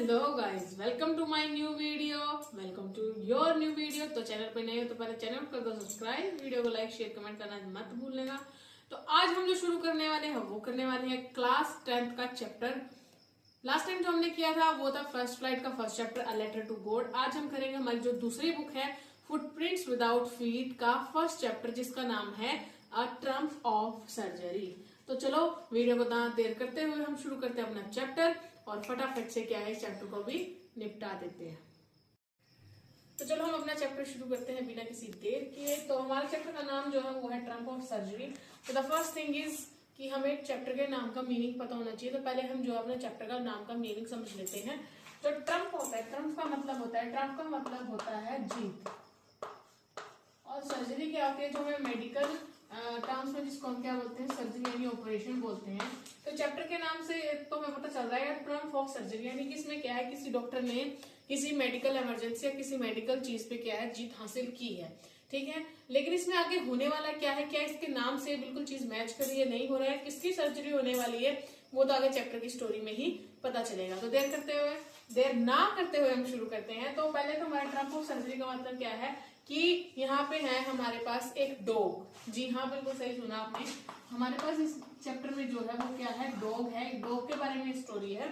Hello guys, welcome to my new video, welcome to your new video. तो channel पे नए हो तो पहले चैनल कर दो सब्सक्राइब, वीडियो को लाइक शेयर कमेंट करना मत भूलना। तो आज हम जो शुरू करने वाले हैं वो करने वाले हैं क्लास 10th का चैप्टर। लास्ट टाइम जो हमने किया था वो था फर्स्ट फ्लाइट का first chapter a letter to God. आज हम करेंगे हमारी जो दूसरी बुक है फुटप्रिंट्स विदाउट फीट का फर्स्ट चैप्टर, जिसका नाम है अ ट्रम्प ऑफ सर्जरी। तो चलो वीडियो को ना देर करते हुए हम शुरू करते हैं अपना चैप्टर और फटाफट से क्या है इस चैप्टर को भी निपटा देते हैं। तो चलो हम अपना चैप्टर शुरू करते हैं बिना किसी देर किए। तो हमारे चैप्टर का नाम जो है वो है ट्रम्प ऑफ सर्जरी। तो द फर्स्ट थिंग इज कि हमें चैप्टर के नाम का मीनिंग पता होना चाहिए। तो पहले हम जो अपने चैप्टर का नाम का मीनिंग समझ लेते हैं। तो ट्रम्प होता है, ट्रम्प का मतलब होता है, ट्रम्प का मतलब होता है जीत, और सर्जरी क्या होती है जो हमें मेडिकल टर्म्स में जिसको हम क्या बोलते हैं सर्जरी यानी ऑपरेशन बोलते हैं। तो चैप्टर के नाम से तो हमें पता चल रहा है ट्रम्प ऑफ सर्जरी, यानी कि इसमें क्या है किसी डॉक्टर ने किसी मेडिकल इमरजेंसी या किसी मेडिकल चीज पे क्या है जीत हासिल की है, ठीक है। लेकिन इसमें आगे होने वाला क्या है, क्या इसके नाम से बिल्कुल चीज मैच कर रही है, नहीं हो रहा है, किसकी सर्जरी होने वाली है वो तो आगे चैप्टर की स्टोरी में ही पता चलेगा। तो देर ना करते हुए हम शुरू करते हैं। तो पहले तो हमारे ट्रम्प ऑफ सर्जरी का मतलब क्या है कि यहाँ पे है हमारे पास एक डॉग। जी हाँ, बिल्कुल सही सुना आपने। हमारे पास इस चैप्टर में जो है वो क्या है, डॉग है। एक डॉग के बारे में स्टोरी है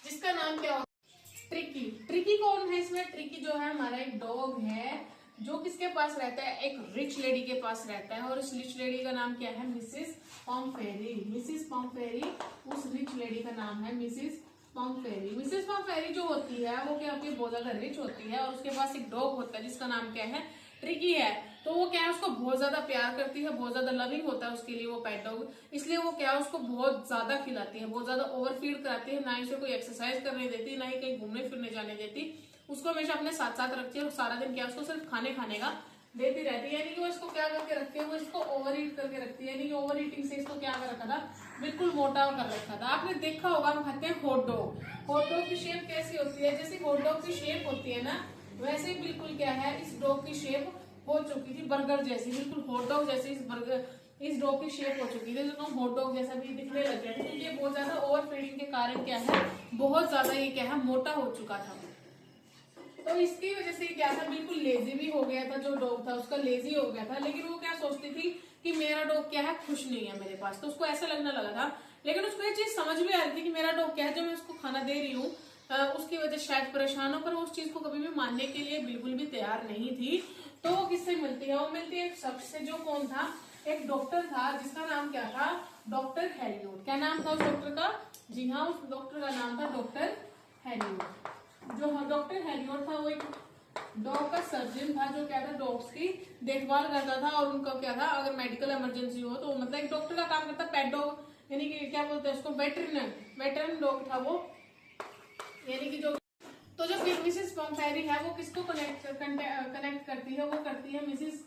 जिसका नाम क्या होता है, ट्रिकी। ट्रिकी कौन है इसमें? ट्रिकी जो है हमारा एक डॉग है जो किसके पास रहता है, एक रिच लेडी के पास रहता है। और उस रिच लेडी का नाम क्या है, मिसिस पॉम्फेरी। मिसिस पॉम्फेरी उस रिच लेडी का नाम है, मिसिस पॉम्फेरी। मिसिस पॉम्फेरी जो होती है वो क्या होती है, बहुत ज्यादा रिच होती है, और उसके पास एक डॉग होता है जिसका नाम क्या है, ट्रिकी है। तो वो क्या है उसको बहुत ज्यादा प्यार करती है, बहुत ज्यादा लविंग होता है उसके लिए वो पेट डॉग, इसलिए वो क्या है उसको बहुत ज्यादा खिलाती है, बहुत ज्यादा ओवरफीड कराती है, ना ही उसे कोई एक्सरसाइज करने देती, ना ही कहीं घूमने फिरने जाने देती। उसको हमेशा अपने साथ साथ रखती है और सारा दिन क्या उसको सिर्फ खाने खाने का देती रहती है। यानी कि वो इसको क्या करके रखती है, वो इसको ओवर ईट करके रखती है। यानी कि ओवर ईटिंग से इसको क्या कर रखा था, बिल्कुल मोटा कर रखा था। आपने देखा होगा हम खाते हैं हॉट डॉग। हॉट डॉग की शेप कैसी होती है, जैसे हॉट डॉग की शेप होती है ना, वैसे बिल्कुल क्या है इस डॉग की शेप हो चुकी थी बर्गर जैसी, बिल्कुल हॉट डॉग जैसी इस डॉग की शेप हो चुकी थी, जो हॉट डॉग जैसा भी दिखने लग गया था, क्योंकि ये बहुत ज्यादा ओवर फीडिंग के कारण क्या है बहुत ज्यादा ये क्या है मोटा हो चुका था। तो इसकी वजह से क्या था, बिल्कुल लेजी भी हो गया था, जो डॉग था उसका लेजी हो गया था। लेकिन वो क्या सोचती थी कि मेरा डॉग क्या है खुश नहीं है मेरे पास, तो उसको ऐसा लगने लगा था। लेकिन उसको ये चीज समझ भी आ रही थी कि मेरा डॉग क्या है जो मैं उसको खाना दे रही हूँ उसकी वजह शायद परेशान हो, पर वो उस चीज को कभी भी मानने के लिए बिल्कुल भी तैयार नहीं थी। तो वो किससे मिलती है, वो मिलती है एक शख्स से, जो कौन था, एक डॉक्टर था जिसका नाम क्या था, डॉक्टर हैरियोट। क्या नाम था उस डॉक्टर का? जी हाँ, उस डॉक्टर का नाम था डॉक्टर हैरियोट। जो डॉक्टर हैरियोट था वो एक डॉग का सर्जन था, जो क्या था डॉग्स की देखभाल करता था। और उनका क्या था, अगर मेडिकल इमरजेंसी हो तो मतलब एक डॉक्टर का काम करता, पेट डॉग यानी कि क्या बोलते हैं उसको, वेटरन डॉग था वो। यानी कि जो तो जो मिसिस पॉम्फेरी है वो किसको कनेक्ट करती है, वो करती है मिसिस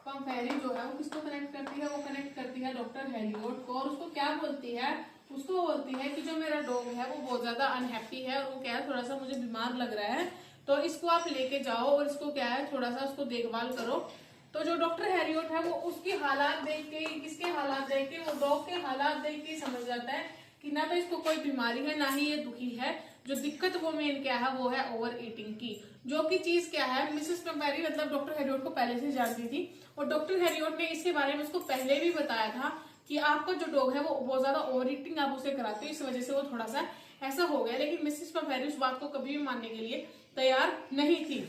पॉम्फेरी जो है वो किसको कनेक्ट करती है, वो कनेक्ट करती है डॉक्टर हैरियोट को। और उसको क्या बोलती है, उसको बोलती है कि जो मेरा डॉग है वो बहुत ज्यादा अनहैप्पी है और वो क्या है थोड़ा सा मुझे बीमार लग रहा है, तो इसको आप लेके जाओ और इसको क्या है थोड़ा सा उसको देखभाल करो। तो जो डॉक्टर हैरियोट है वो उसकी हालात देख के, किसके हालात देख के, वो डॉग के हालात देख के समझ जाता है कि ना तो इसको कोई बीमारी है ना ही ये दुखी है। जो दिक्कत वो मेन क्या है वो है ओवर ईटिंग की, जो की चीज क्या है मिसेस पम्पेरी मतलब डॉक्टर हैरियोट को पहले से जानती थी। और डॉक्टर हैरियोट ने इसके बारे में उसको पहले भी बताया था कि आपका जो डॉग है वो बहुत ज्यादा ओवर ईटिंग आप उसे कराते हो, इस वजह से वो थोड़ा सा ऐसा हो गया। लेकिन मिसेस पम्पेरी उस बात को कभी भी मानने के लिए तैयार नहीं थी।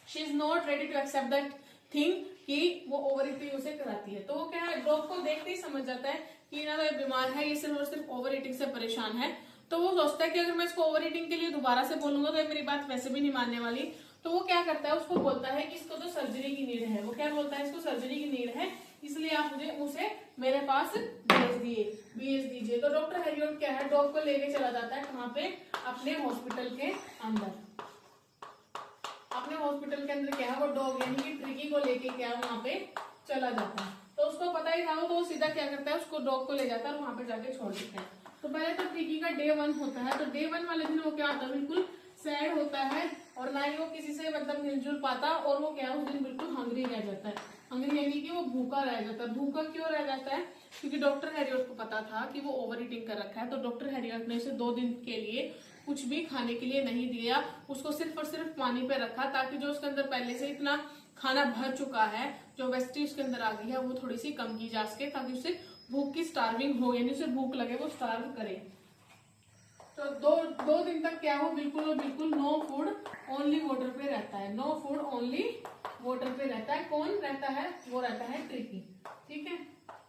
She is not ready to accept that thing कि वो ओवर ईटिंग उसे कराती है। तो वो क्या है डॉग को देखते ही समझ जाता है कि ना तो ये बीमार है, ये सिर्फ और सिर्फ ओवर ईटिंग से परेशान है। तो वो सोचता है कि अगर मैं इसको ओवर ईटिंग के लिए दोबारा से बोलूंगा तो ये मेरी बात वैसे भी नहीं मानने वाली। तो वो क्या करता है, उसको बोलता है कि इसको तो सर्जरी की नीड है। वो क्या बोलता है, इसको सर्जरी की नीड है, इसलिए आप मुझे उसे मेरे पास भेज दीजिए। तो डॉक्टर हैरियोट क्या है डॉग को लेके चला जाता है कहाँ पे, अपने हॉस्पिटल के अंदर। अपने हॉस्पिटल के अंदर क्या है वो डॉग यानी कि ट्रिकी को लेके क्या वहां पे चला जाता है। तो उसको पता ही था वो, तो वो सीधा क्या करता है उसको डॉग को ले जाता है और वहां पे जाके छोड़ देता है। तो पहले तो ट्रिकी का डे 1 होता है। तो डे 1 वाले दिन वो क्या होता है, बिल्कुल सैड होता है और ना ही वो किसी से मतलब मिलजुल पाता, और वो क्या उस दिन बिल्कुल हंग्री रह जाता है। हंग्री यानी कि वो भूखा रह जाता है। भूखा क्यों रह जाता है, क्योंकि डॉक्टर हैरियोट को पता था कि वो ओवर ईटिंग कर रखा है। तो डॉक्टर हैरियोट ने उसे 2 दिन के लिए कुछ भी खाने के लिए नहीं दिया, उसको सिर्फ और सिर्फ पानी पे रखा, ताकि जो उसके अंदर पहले से इतना खाना भर चुका है, जो वेस्टी उसके अंदर आ गई है, वो थोड़ी सी कम की जा सके, ताकि उसे भूख की स्टार्विंग हो, यानी उसे भूख लगे, वो स्टार्व करे। तो दो दिन तक क्या हो, बिल्कुल और बिल्कुल नो फूड ओनली वाटर पे रहता है, नो फूड ओनली वाटर पे रहता है। कौन रहता है, वो रहता है ट्रिकी, ठीक है।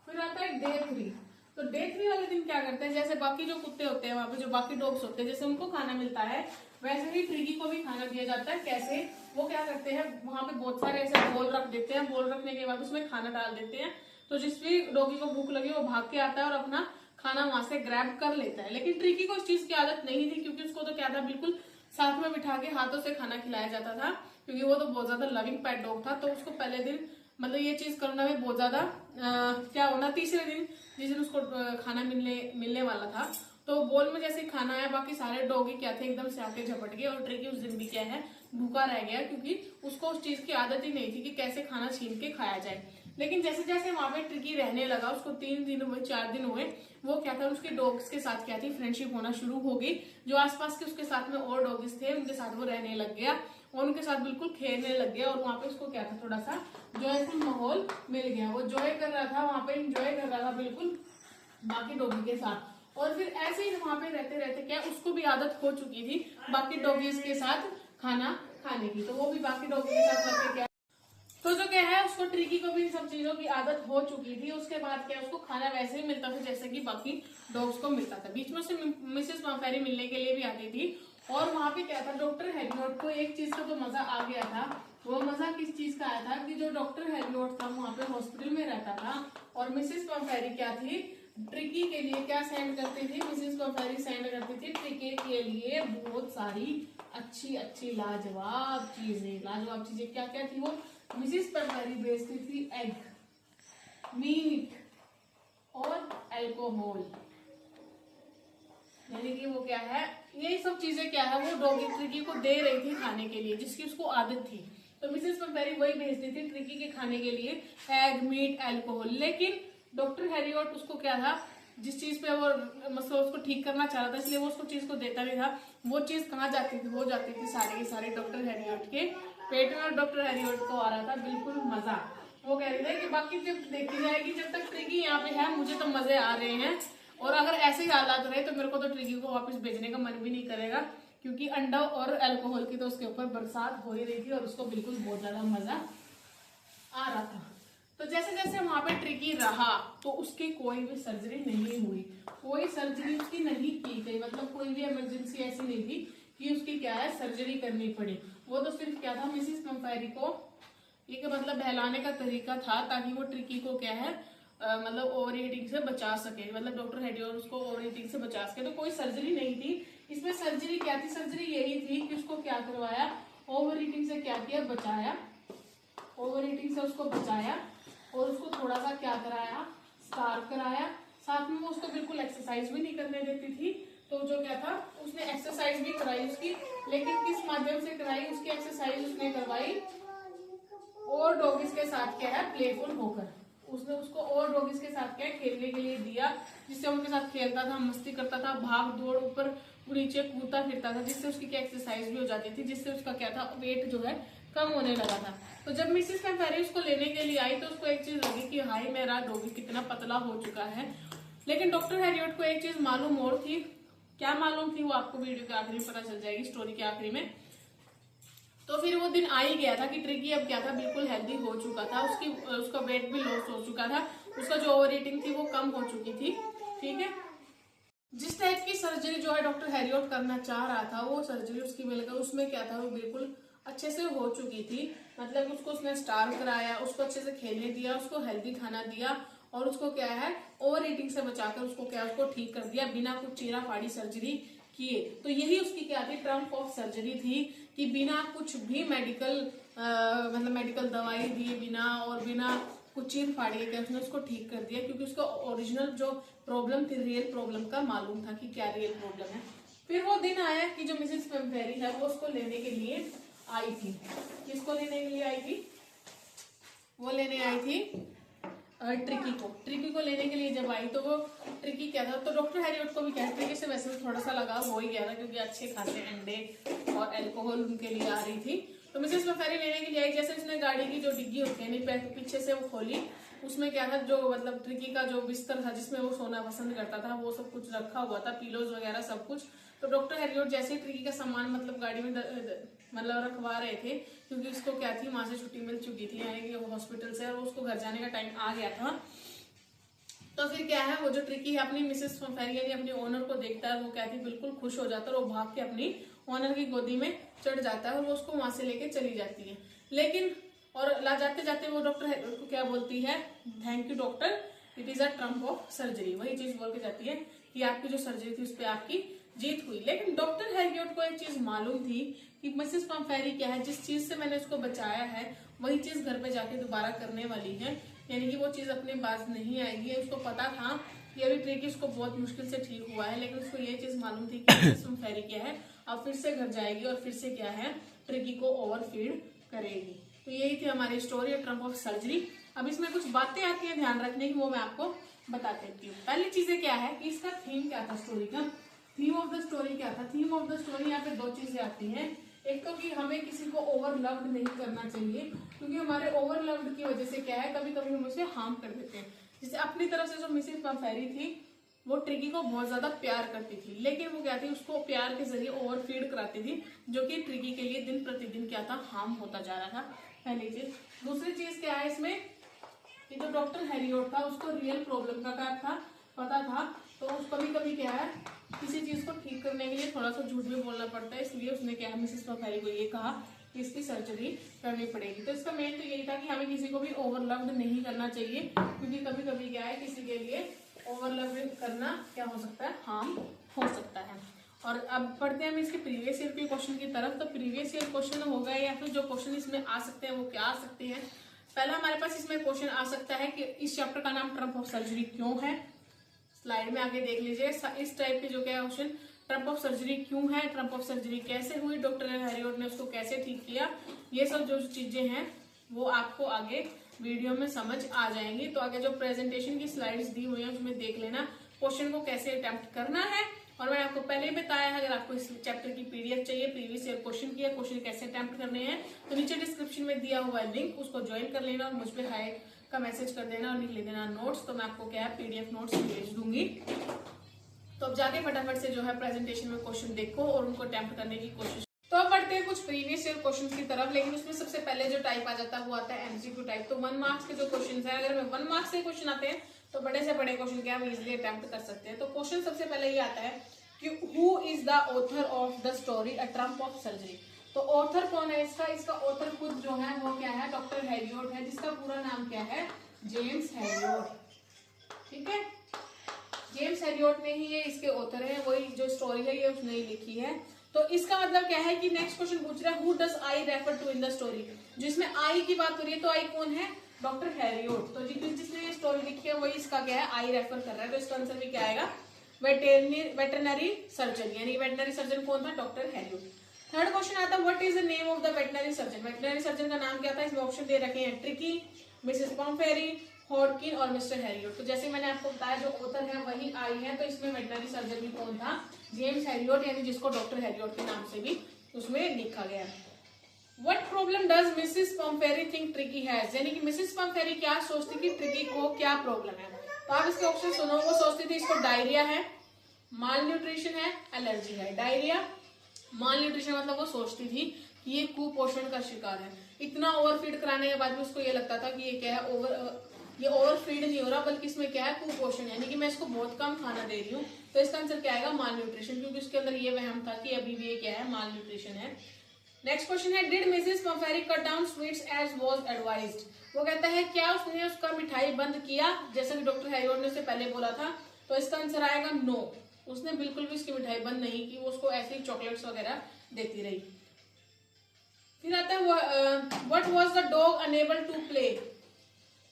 फिर आता है डे 3। तो डे 3 वाले दिन क्या करते हैं, जैसे बाकी जो कुत्ते होते हैं वहां पे, जो बाकी डॉग्स होते हैं, जैसे उनको खाना मिलता है, वैसे ही ट्रिकी को भी खाना दिया जाता है। कैसे, वो क्या करते हैं, वहां पे बहुत सारे ऐसे बोल रख देते हैं, बोल रखने के बाद उसमें खाना डाल देते हैं, तो जिस भी डॉगी को भूख लगी वो भाग के आता है और अपना खाना वहां से ग्रैब कर लेता है। लेकिन ट्रिकी को इस चीज की आदत नहीं थी, क्योंकि उसको तो क्या था, बिल्कुल साथ में बिठा के हाथों से खाना खिलाया जाता था, क्योंकि वो तो बहुत ज्यादा लविंग पेट डॉग था। तो उसको पहले दिन मतलब ये चीज करना भी बहुत ज्यादा क्या होना, तीसरे दिन जिस दिन उसको खाना मिलने वाला था, तो बोल में जैसे खाना आया, बाकी सारे डॉगी क्या थे, एकदम से आके झपट गए, और ट्रिकी उस दिन भी क्या है, भूखा रह गया, क्योंकि उसको उस चीज की आदत ही नहीं थी कि कैसे खाना छीन के खाया जाए। लेकिन जैसे जैसे वहां पे ट्रिकी रहने लगा, उसको 3 दिन हुए, 4 दिन हुए, वो क्या था, उसके डॉग्स के साथ क्या थी, फ्रेंडशिप होना शुरू हो गई। जो आसपास के उसके साथ में और डॉग्स थे, उनके साथ वो रहने लग गया और उनके साथ बिल्कुल खेलने लग गया, और वहां पे उसको क्या था, थोड़ा सा जॉयफुल माहौल मिल गया। वो जॉय कर रहा था, वहां पे इंजॉय कर रहा था बिल्कुल बाकी डॉगी के साथ। और फिर ऐसे ही वहां पे रहते रहते क्या, उसको भी आदत हो चुकी थी बाकी डॉगीज के साथ खाना खाने की, तो वो भी बाकी डॉगी के साथ रह के क्या, तो जो क्या है, उसको ट्रिकी को भी इन सब चीजों की आदत हो चुकी थी। उसके बाद क्या, उसको खाना वैसे ही मिलता था जैसे कि बाकी डॉग्स को मिलता था। बीच में से मिसेस मफेरी मिलने के लिए भी आती थी, और वहां पे क्या था, डॉक्टर हेरियोट को एक चीज का तो मजा आ गया था। वो मजा किस चीज का आया था, कि जो डॉक्टर हेरियोट था वहां पे हॉस्पिटल में रहता था, और मिसेस मफेरी क्या थी, ट्रिकी के लिए क्या सेंड करती थी, मिसेस मफेरी सेंड करती थी ट्रिकी के लिए बहुत सारी अच्छी अच्छी लाजवाब चीजें। लाजवाब चीजें क्या क्या थी, वो मिसेस मफेरी बेचती थी एग, मीट और अल्कोहल, यानी कि वो क्या है, यही सब चीजें क्या है, वो डॉगी ट्रिकी को दे रही थी खाने के लिए, जिसकी उसको आदत थी। तो मिसेस मफेरी वही भेजती थी ट्रिकी के खाने के लिए, एग, मीट, अल्कोहल। लेकिन डॉक्टर हेरियोट उसको क्या था, जिस चीज पे वो मतलब उसको ठीक करना चाह रहा था, इसलिए वो उसको चीज को देता नहीं था। वो चीज कहाँ जाती थी, वो जाती थी सारे के सारे डॉक्टर हेरियोट के पेट में, और डॉक्टर हेरियोट को आ रहा था बिल्कुल मजा। वो कह रहे थे कि बाकी जब देखी जाएगी, जब तक ट्रिकी यहाँ पे है मुझे तो मजे आ रहे हैं, और अगर ऐसे ही हालात रहे तो मेरे को तो ट्रिकी को वापस भेजने का मन भी नहीं करेगा, क्योंकि अंडा और अल्कोहल की तो उसके ऊपर बरसात हो ही रही थी, और उसको बिल्कुल बहुत ज्यादा मजा आ रहा था। तो जैसे जैसे वहां पे ट्रिकी रहा, तो उसकी कोई भी सर्जरी नहीं हुई, कोई सर्जरी उसकी नहीं की गई, मतलब कोई भी इमरजेंसी ऐसी नहीं थी कि उसकी क्या है, सर्जरी करनी पड़ी। वो तो सिर्फ क्या था, मिसेस मफेरी को ये मतलब बहलाने का तरीका था, ताकि वो ट्रिकी को क्या है मतलब ओवर ईटिंग से बचा सके, मतलब डॉक्टर हेडियोर उसको ओवर ईटिंग से बचा सके। तो कोई सर्जरी नहीं थी इसमें। सर्जरी क्या थी, सर्जरी यही थी कि उसको क्या करवाया, ओवर ईटिंग से क्या किया, बचाया, ओवर ईटिंग से उसको बचाया, और उसको थोड़ा सा क्या कराया, स्टार्व कराया। साथ में वो उसको बिल्कुल एक्सरसाइज भी नहीं करने देती थी। तो जो क्या था, उसने एक्सरसाइज भी कराई उसकी, लेकिन किस माध्यम से कराई, उसकी एक्सरसाइज उसने करवाई और डॉगिस के साथ क्या है, प्लेफुल होकर। उसने उसको और डॉगिस के साथ क्या है, खेलने के लिए दिया, जिससे उनके साथ खेलता था, मस्ती करता था, भाग दौड़, ऊपर नीचे कूदता फिरता था, जिससे उसकी क्या एक्सरसाइज भी हो जाती थी, जिससे उसका क्या था, वेट जो है कम होने लगा था। तो जब मिसेस मफेरी उसको लेने के लिए आई, तो उसको एक चीज लगी कि हाय मेरा डॉगी कितना पतला हो चुका है। लेकिन डॉक्टर हेरियोट को एक चीज मालूम और थी। क्या मालूम थी, वो आपको वीडियो के आखिरी में पता चल जाएगी, स्टोरी के आखिरी में। तो फिर वो दिन आ ही गया था कि ट्रिकी अब क्या था, बिल्कुल हेल्दी हो चुका था, उसका वेट भी लॉस हो चुका था, उसका जो ओवर ईटिंग थी वो कम हो चुकी थी, ठीक है। जिस टाइप की सर्जरी जो है डॉक्टर हेरियोट करना चाह रहा था, वो सर्जरी उसकी मिलकर उसमें क्या था, वो बिल्कुल अच्छे से हो चुकी थी। मतलब उसको उसने स्टार्व कराया, उसको अच्छे से खेलने दिया, उसको हेल्दी खाना दिया, और उसको क्या है, ओवर ईटिंग से बचाकर उसको क्या, उसको ठीक कर दिया बिना कुछ चीरा फाड़ी सर्जरी किए। तो यही उसकी क्या थी, ट्रम्प ऑफ सर्जरी थी, कि बिना कुछ भी मेडिकल मतलब मेडिकल दवाई दिए बिना, और बिना कुछ चीर फाड़ी के उसने उसको ठीक कर दिया, क्योंकि उसका ओरिजिनल जो प्रॉब्लम थी, रियल प्रॉब्लम का मालूम था कि क्या रियल प्रॉब्लम है। फिर वो दिन आया कि जो मिसेस मफेरी है वो उसको लेने के लिए आई थी। किसको लेने के लिए आई थी, वो लेने आई थी ट्रिकी को। ट्रिकी को लेने के लिए जब आई, तो वो ट्रिकी क्या था, तो डॉक्टर हैरियट को भी क्या है, ट्रिकी से वैसे थोड़ा सा लगाव हो ही गया था क्योंकि अच्छे खासे अंडे और अल्कोहल उनके लिए आ रही थी। तो मिसेस पफेरी लेने के लिए आई। जैसे उसने गाड़ी की जो डिग्गी होती है नहीं पीछे से वो खोली, उसमें क्या था, जो मतलब ट्रिकी का जो बिस्तर था जिसमें वो सोना पसंद करता था वो सब कुछ रखा हुआ था, पिलोज वगैरह सब कुछ। तो डॉक्टर हैरियट जैसे ही ट्रिकी का सामान मतलब गाड़ी में मतलब रखवा रहे थे, क्योंकि उसको क्या थी, वहां से छुट्टी मिल चुकी थी यानी कि वो हॉस्पिटल से, और उसको घर जाने का टाइम आ गया था। तो फिर क्या है, वो जो ट्रिकी है अपनी मिसेस पफेरी यानी अपनी ओनर को देखता है, वो क्या थी बिल्कुल खुश हो जाता है और वो भाग के अपनी ओनर की गोदी में चढ़ जाता है और वो उसको वहां से लेके चली जाती है। लेकिन और ला जाते जाते वो डॉक्टर हैरियट को क्या बोलती है, thank you doctor, it is a Trump of surgery. वही चीज बोल के जाती है कि आपकी जो सर्जरी थी उस पर आपकी जीत हुई। लेकिन डॉक्टर हैरियट को एक चीज मालूम थी कि मिसेस पफेरी क्या है, जिस चीज से मैंने उसको बचाया है वही चीज घर पे जाके दोबारा करने वाली है, यानी कि वो चीज अपने पास नहीं आएगी। उसको पता था कि अभी ट्रिकी उसको बहुत मुश्किल से ठीक हुआ है, लेकिन उसको ये चीज मालूम थी कि मिसेस पफेरी क्या है, अब फिर से घर जाएगी और फिर से क्या है, ट्रिकी को ओवरफीड करेगी। तो यही थी हमारी स्टोरी ट्रम्प ऑफ सर्जरी। अब इसमें कुछ बातें आती है ध्यान रखने की, वो मैं आपको बता देती हूँ। पहली चीजें क्या है कि इसका थीम क्या था, स्टोरी का थीम ऑफ द स्टोरी क्या था। थीम ऑफ द स्टोरी यहाँ पे दो चीजें आती हैं। एक तो कि हमें किसी को ओवरलव्ड नहीं करना चाहिए, क्योंकि हमारे ओवरलव्ड की वजह से क्या है, कभी कभी हम उसे हार्म कर देते हैं। जैसे अपनी तरफ से जो मिसेस पफेरी थी वो ट्रिकी को बहुत ज्यादा प्यार करती थी, लेकिन वो क्या थी, उसको प्यार के जरिए ओवरफीड कराती थी, जो कि ट्रिकी के लिए दिन प्रतिदिन क्या था, हार्म होता जा रहा था। पहली चीज। दूसरी चीज क्या है इसमें कि जो डॉक्टर हैरियट था उसको रियल प्रॉब्लम का क्या था, पता था। तो उस कभी कभी क्या है, किसी चीज को ठीक करने के लिए थोड़ा सा झूठ भी बोलना पड़ता है, इसलिए उसने क्या है, मिसेस पफेरी को ये कहा कि इसकी सर्जरी करनी पड़ेगी। तो इसका मेन तो यही था कि हमें किसी को भी ओवरलव्ड नहीं करना चाहिए, क्योंकि कभी कभी क्या है, किसी के लिए ओवरलव्ड करना क्या हो सकता है, हार्म हो सकता है। और अब पढ़ते हैं हम इसके प्रीवियस ईयर के क्वेश्चन की तरफ। तो प्रीवियस ईयर क्वेश्चन हो गए या फिर जो क्वेश्चन इसमें आ सकते हैं वो क्या आ सकते हैं। पहला हमारे पास इसमें क्वेश्चन आ सकता है कि इस चैप्टर का नाम ट्रम्प ऑफ सर्जरी क्यों है। स्लाइड में आगे देख लीजिए, इस टाइप के जो क्या क्वेश्चन, ट्रम्प ऑफ सर्जरी क्यों है, ट्रम्प ऑफ सर्जरी कैसे हुई, डॉक्टर हैरियट ने उसको कैसे ठीक किया, ये सब जो चीजें हैं वो आपको आगे वीडियो में समझ आ जाएंगी। तो आगे जो प्रेजेंटेशन की स्लाइड्स दी हुई है उसमें देख लेना क्वेश्चन को कैसे अटेम्प्ट करना है। और मैंने आपको पहले ही बताया है, अगर आपको इस चैप्टर की पीडीएफ चाहिए प्रीवियस ईयर क्वेश्चन की, क्वेश्चन कैसे अटेम्प्ट करने हैं, तो नीचे डिस्क्रिप्शन में दिया हुआ है लिंक, उसको ज्वाइन कर लेना और मुझ पर हाई का मैसेज कर देना और लिख देना नोट्स, तो मैं आपको क्या है पीडीएफ नोट्स भेज दूंगी। तो अब जाके फटाफट से जो है प्रेजेंटेशन में क्वेश्चन देखो और उनको अटेम्प्ट करने की कोशिश। तो अब बढ़ते हैं कुछ प्रीवियस ईयर क्वेश्चन की तरफ, लेकिन उसमें सबसे पहले जो टाइप आ जाता है वो आता है एमसीक्यू टाइप। तो 1 मार्क्स के जो क्वेश्चन है, अगर में 1 मार्क्स से क्वेश्चन आते हैं तो बड़े से बड़े क्वेश्चन क्या हम इजिली अटेम्प्ट कर सकते हैं। तो क्वेश्चन सबसे पहले ये आता है कि who is the author of the story a Trump of surgery. तो ऑथर कौन है इसका ऑथर खुद जो है वो क्या है, डॉक्टर हैरियट है, जिसका पूरा नाम क्या है, जेम्स हैरियट। ठीक है, जेम्स हैरियट ने ही ये इसके ऑथर है, वही जो स्टोरी है ये उसने ही लिखी है। तो इसका मतलब क्या है कि नेक्स्ट क्वेश्चन पूछ रहा है who does I refer to in the story. जिसमें आई की बात हो रही है तो आई कौन है, डॉक्टर हैरियट। तो जिसने ये स्टोरी लिखी है वही इसका क्या है, आई रेफर कर रहा है। तो इसका आंसर भी क्या आएगा, वेटरनरी सर्जन, यानी वेटनरी सर्जन कौन था, डॉक्टर हैरियट। थर्ड क्वेश्चन आता है what is the name of the veterinary surgeon. Veterinary surgeon का नाम क्या था, इसमें ऑप्शन दे रखे हैं ट्रिकी, मिसेस पफेरी, हॉडकिन और मिस्टर हैरियट। तो जैसे मैंने आपको बताया जो ऑथर है वही आई है, तो इसमें वेटनरी सर्जन भी कौन था, जेम्स हैरियट, यानी जिसको डॉक्टर हैरियट के नाम से भी उसमें लिखा गया है। What problem does Mrs. Pampheri think Tricky has? यानी कि मिसेस पम्फेरी क्या सोचती थी ट्रिकी को क्या प्रॉब्लम है। तो आप इसके ऑप्शन सुनो, वो सोचती थी इसको डायरिया है, माल न्यूट्रिशन है, एलर्जी है। डायरिया, माल न्यूट्रिशन मतलब वो सोचती थी कि ये कुपोषण का शिकार है। इतना ओवरफीड कराने के बाद भी उसको ये लगता था कि ये क्या है, ये ओवरफीड नहीं हो रहा बल्कि इसमें क्या है, कुपोषण, यानी कि मैं इसको बहुत कम खाना दे रही हूँ। तो इसका आंसर क्या आएगा, माल न्यूट्रिशन, क्योंकि उसके अंदर ये वहम था कि अभी भी ये क्या है, माल न्यूट्रिशन है। नेक्स्ट क्वेश्चन है did Mrs Pumphrey cut down sweets as was advised. वो कहता है क्या उसने उसका मिठाई बंद किया जैसा कि डॉक्टर हैरियट ने उससे पहले बोला था। तो इसका आंसर आएगा नो, उसने बिल्कुल भी उसकी मिठाई बंद नहीं की, वो उसको ऐसे ही चॉकलेट्स वगैरह देती रही। फिर आता है what was the dog unable to play,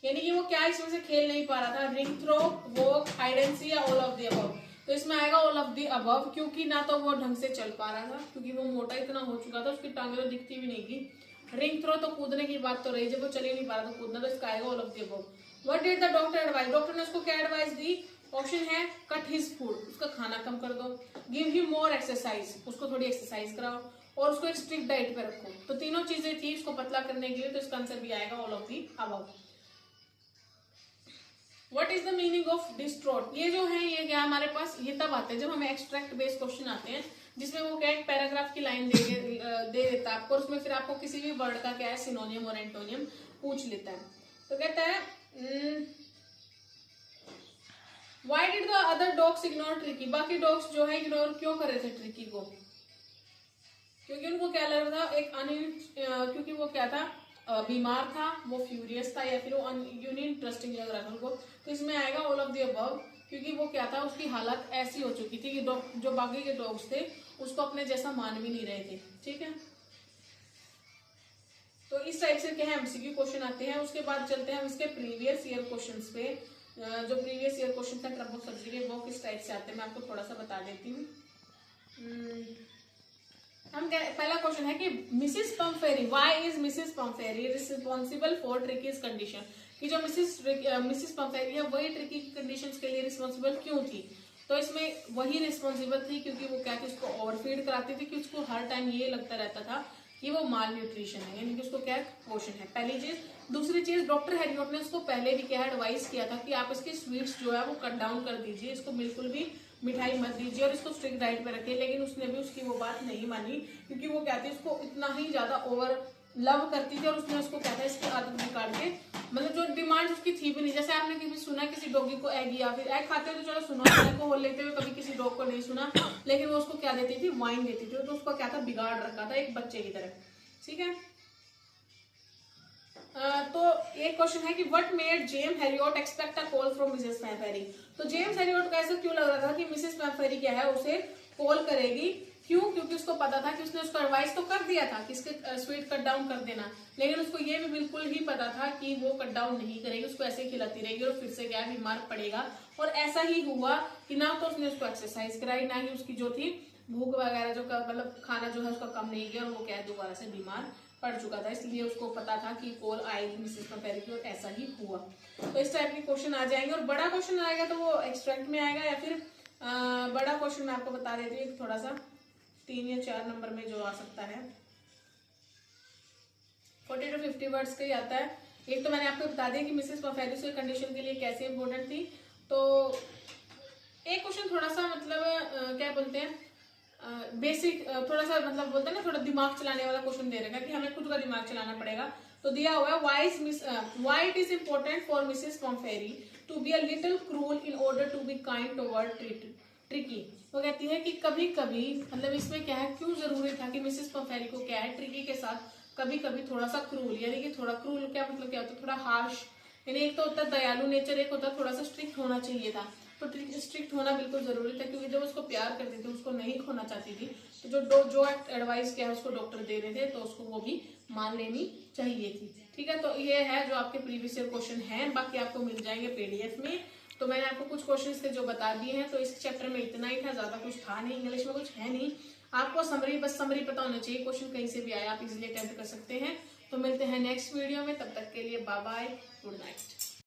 यानी कि वो क्या इसमें से खेल नहीं पा रहा था, ring throw, walk, hide and seek या ऑल ऑफ द अबव। तो इसमें आएगा ऑल ऑफ द अबव, क्योंकि ना तो वो ढंग से चल पा रहा था क्योंकि वो मोटा इतना हो चुका था, उसकी टांगे तो दिखती भी नहीं थी। रिंग थ्रो तो कूदने की बात तो रही, जब वो चल ही नहीं पा रहा था कूदना, तो इसका आएगा all of the above. What did the doctor advice, doctor ने उसको क्या एडवाइस दी, ऑप्शन है कट हिज फूड, उसका खाना कम कर दो, गिव हिम मोर एक्सरसाइज, उसको थोड़ी एक्सरसाइज कराओ, और उसको एक स्ट्रिक्ट डाइट पे रखो। तो तीनों चीजें थी उसको पतला करने के लिए, तो इसका आंसर भी आएगा all of the above. What is the meaning of distraught? ये जो है ये क्या हमारे पास ये तब आते हैं जब हमें एक्सट्रैक्ट बेस्ड क्वेश्चन आते हैं, जिसमें वो क्या एक पैराग्राफ की लाइन दे देता है आपको, और उसमें फिर आपको किसी भी वर्ड का क्या है सिनोनियम और एंटोनियम पूछ लेता है। तो कहता है why did the other dogs ignore tricky? बाकी डॉग्स जो है इग्नोर क्यों कर रहे थे ट्रिकी को? क्योंकि उनको क्या लग रहा था क्योंकि वो क्या था बीमार था, वो फ्यूरियस था, या फिर वो अनइंटरेस्टिंग लग रहा था उनको। तो इसमें आएगा ऑल ऑफ द अबव, क्योंकि वो क्या था उसकी हालत ऐसी हो चुकी थी कि जो बाकी के डॉग्स थे उसको अपने जैसा मान भी नहीं रहे थे। ठीक है, तो इस टाइप से क्या है एमसीक्यू क्वेश्चन आते हैं। उसके बाद चलते हैं हम इसके प्रीवियस ईयर क्वेश्चंस पे। जो प्रीवियस ईयर क्वेश्चन था क्रम सब्जी के, वो किस टाइप से आते हैं मैं आपको थोड़ा सा बता देती हूँ। हम पहला क्वेश्चन है कि Mrs Pumphrey, why is Mrs Pumphrey responsible for Tricki's condition? कि जो मिसेस पम्फेरी है वही ट्रिकी कंडीशंस के लिए रिस्पॉन्सिबल क्यों थी? तो इसमें वही रिस्पॉन्सिबल थी क्योंकि वो क्या थी उसको ओवरफीड कराती थी, कि उसको हर टाइम ये लगता रहता था कि वो माल न्यूट्रिशन है, यानी कि उसको क्या पोषण है, पहली चीज। दूसरी चीज डॉक्टर हैरियट ने उसको पहले भी क्या एडवाइस किया था कि आप इसके स्वीट्स जो है वो कट डाउन कर दीजिए, इसको बिल्कुल भी मिठाई मत दीजिए और इसको स्ट्रिक्ट डाइट पे रखिए। लेकिन उसने भी उसकी वो बात नहीं मानी, क्योंकि वो क्या थी उसको इतना ही ज्यादा ओवर लव करती थी, और उसने उसको क्या था इसकी आदत निकाल के, मतलब जो डिमांड उसकी थी भी नहीं। जैसे आपने कभी सुना किसी डॉगी को एग, या फिर एग खाते हुए तो चलो सुना, एग को लेते हुए कभी किसी डॉग को नहीं सुना, लेकिन वो उसको क्या देती थी, वाइन देती थी। तो उसको क्या था बिगाड़ रखा था एक बच्चे की तरह। ठीक है, तो एक क्वेश्चन है कि what made James Herriot expect a call from Mrs Pumphrey? तो जेम्स हैरियट को ऐसा क्यों लग रहा था कि मिसेस पम्फेरी क्या है उसे कॉल करेगी? क्यों? क्योंकि उसको पता था कि उसने उसको एडवाइस तो कर दिया था कि इसके स्वीट कट डाउन कर देना, लेकिन उसको ये भी बिल्कुल ही पता था कि वो कट डाउन नहीं करेगी, उसको ऐसे ही खिलाती रहेगी और फिर से क्या बीमार पड़ेगा। और ऐसा ही हुआ कि ना तो उसने उसको एक्सरसाइज कराई, ना ही उसकी जो थी भूख वगैरह जो मतलब खाना जो है उसका कम नहीं गया, और वो क्या है दोबारा से बीमार पड़ चुका था। इसलिए उसको पता था कि कॉल आएगी मिसेस पम्फेरी की, और ऐसा ही हुआ। तो इस टाइप के क्वेश्चन आ जाएंगे, और बड़ा क्वेश्चन आएगा तो वो एक्सट्रैक्ट में आएगा, या फिर बड़ा क्वेश्चन मैं आपको बता देती हूँ थोड़ा सा 3 या 4 नंबर में जो आ सकता है 40 to 50 वर्ड्स का ही आता है। एक तो मैंने आपको बता दिया कि मिसेस पम्फेरी की कंडीशन के लिए कैसे इंपॉर्टेंट थी। तो एक क्वेश्चन थोड़ा सा मतलब क्या बोलते हैं बेसिक, थोड़ा सा मतलब बोलते हैं ना थोड़ा दिमाग चलाने वाला क्वेश्चन दे रखा है कि हमें खुद का दिमाग चलाना पड़ेगा। तो दिया हुआ है why it is important for Mrs Pumphrey to be a little cruel in order to be kind toward Tricki. वो कहती है कि कभी कभी मतलब इसमें क्या है क्यों जरूरी था कि मिसेस पम्फेरी को क्या है ट्रिकी के साथ कभी कभी थोड़ा सा क्रूल, यानी कि थोड़ा क्रूल क्या मतलब क्या होता है थोड़ा हार्श, यानी एक तो होता है दयालु नेचर, एक होता है थोड़ा सा स्ट्रिक्ट होना चाहिए था। तो स्ट्रिक्ट होना बिल्कुल जरूरी था, क्योंकि जब उसको प्यार करती थी उसको नहीं खोना चाहती थी, तो जो एडवाइस क्या है उसको डॉक्टर दे रहे थे तो उसको वो भी मान लेनी चाहिए थी। ठीक है, तो ये है जो आपके प्रीवियस ईयर क्वेश्चन हैं, बाकी आपको मिल जाएंगे पीडीएफ में। तो मैंने आपको कुछ क्वेश्चंस थे जो बता दिए हैं, तो इस चैप्टर में इतना ही था, ज्यादा कुछ था नहीं, इंग्लिश में कुछ है नहीं। आपको बस समरी पता होना चाहिए, क्वेश्चन कहीं से भी आया आप इजिली अटेम्प्ट कर सकते हैं। तो मिलते हैं नेक्स्ट वीडियो में, तब तक के लिए बाय बाय, गुड नाइट।